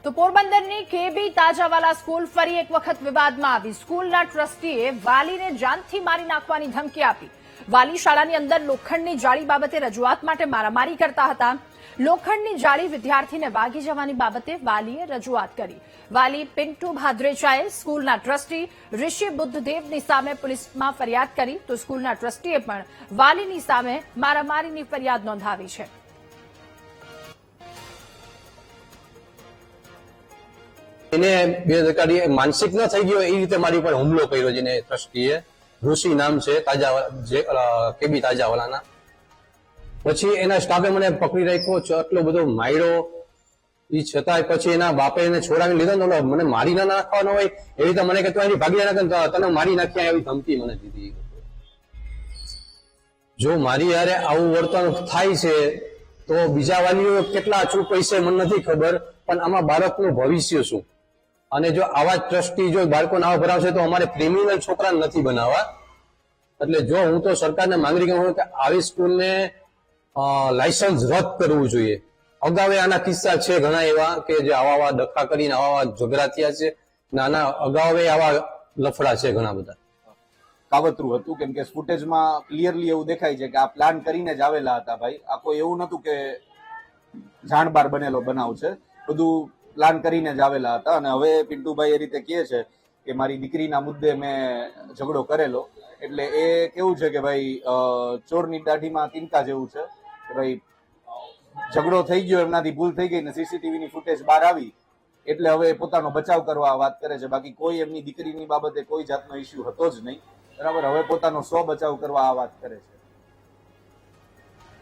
તો પોરબંદરની કેબી તાજાવાલા સ્કૂલ ફરી એક વખત વિવાદમાં આવી। સ્કૂલના ટ્રસ્ટીએ વાલીને જાનથી મારી નાખવાની ધમકી આપી। વાલી શાળાની અંદર લોખંડની જાળી બાબતે રજૂઆત માટે મારામારી કરતા હતા। લોખંડની જાળી વિદ્યાર્થીને વાગી જવાની બાબતે વાલીએ રજૂઆત કરી। વાલી પિન્ટુ ભાદ્રેચાએ સ્કૂલના ટ્રસ્ટી ઋષિ બુદ્ધદેવની સામે પોલીસમાં ફરિયાદ કરી, તો સ્કૂલના ટ્રસ્ટીએ પણ વાલીની સામે મારામારીની ફરિયાદ નોંધાવી છે। એને બેદરકારી માનસિક ન થઈ ગયો એ રીતે મારી ઉપર હુમલો કર્યો, જેને ટ્રસ્ટીએ ઋષિ નામ છે કેબી તાજાવાલાના। પછી એના સ્ટાફે મને પકડી રાખ્યો, આટલો બધો માર્યો, એ છતાંય પછી એના બાપે એને છોડાવી લીધો ને મને મારી ના નાખવાનો હોય એવી રીતે મને કે તું એની ભાગી નાખ, તને મારી નાખ્યા એવી ધમકી મને દીધી। જો મારી યારે આવું વર્તન થાય છે તો બીજા વાલીઓ કેટલા ચૂપ હશે મને નથી ખબર, પણ આમાં બાળકનું ભવિષ્ય શું? અને જો આવા ટ્રસ્ટી જો બાળકોને આવા ભરાવશે તો અમારે ક્રિમિનલ છોકરા નથી બનાવવા। એટલે જો હું તો સરકારને માંગણી કરું કે આવી સ્કૂલને લાયસન્સ રદ કરવું જોઈએ। અગાઉ આના કિસ્સા છે ઘણા એવા કે જે આવા ડખા કરીને આવા ઝઘડા થયા છે, નાના અગાઉ આવા લફડા છે ઘણા બધા। કાવતરું હતું, કેમ કે ફૂટેજમાં ક્લિયરલી એવું દેખાય છે કે આ પ્લાન કરીને જ આવેલા હતા ભાઈ। આ કોઈ એવું નતું કે જાણબાર બનેલો બનાવ છે, બધું પ્લાન કરીને જ આવેલા હતા। અને હવે પિન્ટુભાઈ એ રીતે કહે છે કે મારી દીકરીના મુદ્દે મેં ઝઘડો કરેલો, એટલે એ કેવું છે કે ભાઈ ચોરની દાઢીમાં તિનકા જેવું છે કે ભાઈ ઝઘડો થઈ ગયો, એમનાથી ભૂલ થઈ ગઈ ને સીસીટીવીની ફૂટેજ બહાર આવી એટલે હવે પોતાનો બચાવ કરવા વાત કરે છે। બાકી કોઈ એમની દીકરીની બાબતે કોઈ જાતનો ઇસ્યુ હતો જ નહીં, બરાબર। હવે પોતાનો સ્વ બચાવ કરવા આ વાત કરે છે।